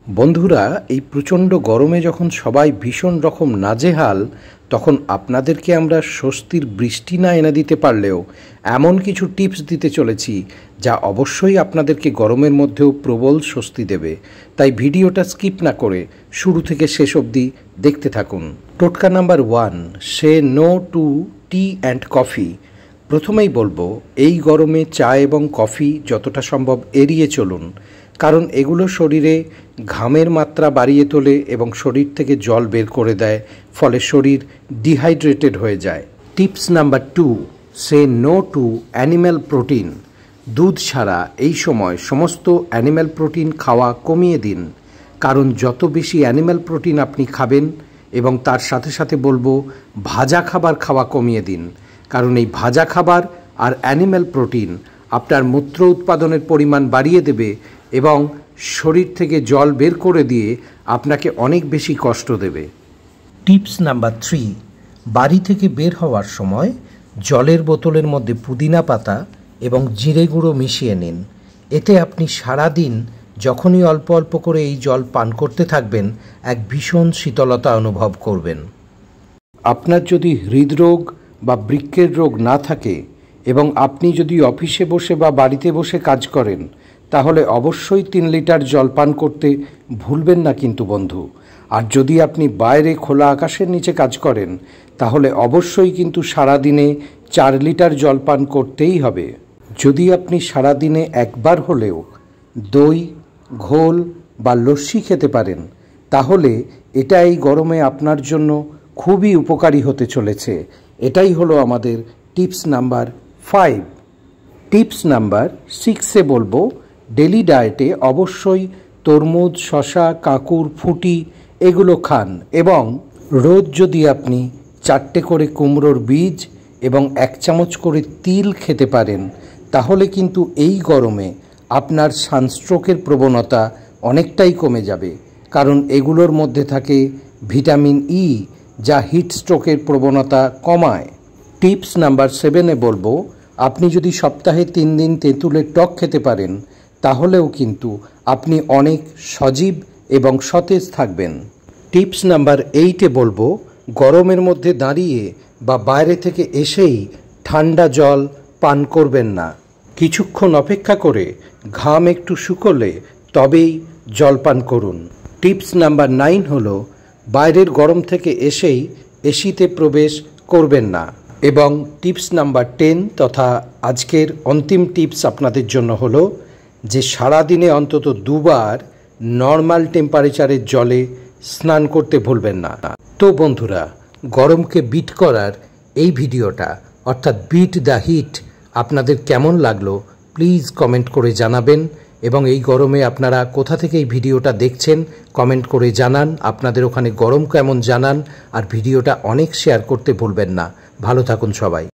বন্ধুরা, এই প্রচণ্ড গরমে যখন সবাই ভীষণ রকম নাজেহাল, তখন আপনাদেরকে আমরা স্বস্তির বৃষ্টি না এনে দিতে পারলেও এমন কিছু টিপস দিতে চলেছি যা অবশ্যই আপনাদেরকে গরমের মধ্যেও প্রবল স্বস্তি দেবে। তাই ভিডিওটা স্কিপ না করে শুরু থেকে শেষ অবধি দেখতে থাকুন। টোটকা number 1, say no to tea and coffee. প্রথমেই বলবো, এই গরমে চা এবং কফি যতটা সম্ভব এড়িয়ে চলুন, কারণ এগুলো শরীরে ঘামের মাত্রা বাড়িয়ে তোলে এবং শরীর থেকে জল বের করে দেয়, ফলে শরীর ডিহাইড্রেটেড হয়ে যায়। Tips number 2, say no to animal protein. দুধ ছাড়া এই সময় সমস্ত অ্যানিম্যাল প্রোটিন খাওয়া কমিয়ে দিন, কারণ যত বেশি অ্যানিম্যাল প্রোটিন আপনি খাবেন, এবং তার সাথে সাথে বলবো ভাজা খাবার খাওয়া কমিয়ে দিন, কারণ এই ভাজা খাবার আর অ্যানিম্যাল প্রোটিন আপনার মূত্র উৎপাদনের পরিমাণ বাড়িয়ে দেবে এবং শরীর থেকে জল বের করে দিয়ে আপনাকে অনেক বেশি কষ্ট দেবে। টিপস নাম্বার 3, বাড়ি থেকে বের হওয়ার সময় জলের বোতলের মধ্যে পুদিনা পাতা এবং জিরে গুঁড়ো মিশিয়ে নিন। এতে আপনি সারাদিন যখনই অল্প অল্প করে এই জল পান করতে থাকবেন, এক ভীষণ শীতলতা অনুভব করবেন। আপনার যদি হৃদরোগ বা বৃক্কের রোগ না থাকে এবং আপনি যদি অফিসে বসে বা বাড়িতে বসে কাজ করেন, তাহলে অবশ্যই 3 লিটার জল পান করতে ভুলবেন না কিন্তু বন্ধু। আর যদি আপনি বাইরে খোলা আকাশের নিচে কাজ করেন, তাহলে অবশ্যই কিন্তু সারাদিনে 4 লিটার জল পান করতেই হবে। যদি আপনি সারাদিনে একবার হলেও দই, ঘোল বা লস্যি খেতে পারেন, তাহলে এটা এই গরমে আপনার জন্য খুবই উপকারী হতে চলেছে। এটাই হলো আমাদের টিপস নাম্বার 5। টিপস নাম্বার 6-এ বলবো, ডেলি ডায়েটে অবশ্যই তরমুজ, শশা, কাঁকুর, ফুটি এগুলো খান, এবং রোজ যদি আপনি 4টে করে কুমড়োর বীজ এবং 1 চামচ করে তিল খেতে পারেন, তাহলে কিন্তু এই গরমে আপনার সানস্ট্রোকের প্রবণতা অনেকটাই কমে যাবে, কারণ এগুলোর মধ্যে থাকে ভিটামিন ই, যা হিট স্ট্রোকের প্রবণতা কমায়। টিপস নাম্বার 7-এ বলবো, আপনি যদি সপ্তাহে 3 দিন তেঁতুলের টক খেতে পারেন, তাহলেও কিন্তু আপনি অনেক সজীব এবং সতেজ থাকবেন। টিপস নাম্বার 8-এ বলবো, গরমের মধ্যে দাঁড়িয়ে বা বাইরে থেকে এসেই ঠান্ডা জল পান করবেন না। কিছুক্ষণ অপেক্ষা করে ঘাম একটু শুকোলে তবেই জল পান করুন। টিপস নাম্বার 9 হলো, বাইরের গরম থেকে এসেই এসিতে প্রবেশ করবেন না। এবং টিপস নাম্বার 10 তথা আজকের অন্তিম টিপস আপনাদের জন্য হলো যে সারাদিনে অন্তত 2 বার নর্মাল টেম্পারেচারের জলে স্নান করতে ভুলবেন না। তো বন্ধুরা, গরমকে বিট করার এই ভিডিওটা অর্থাৎ বিট দ্য হিট আপনাদের কেমন লাগলো প্লিজ কমেন্ট করে জানাবেন, এবং এই গরমে আপনারা কোথা থেকে এই ভিডিওটা দেখছেন কমেন্ট করে জানান। আপনাদের ওখানে গরম কেমন জানান, আর ভিডিওটা অনেক শেয়ার করতে ভুলবেন না। ভালো থাকুন সবাই।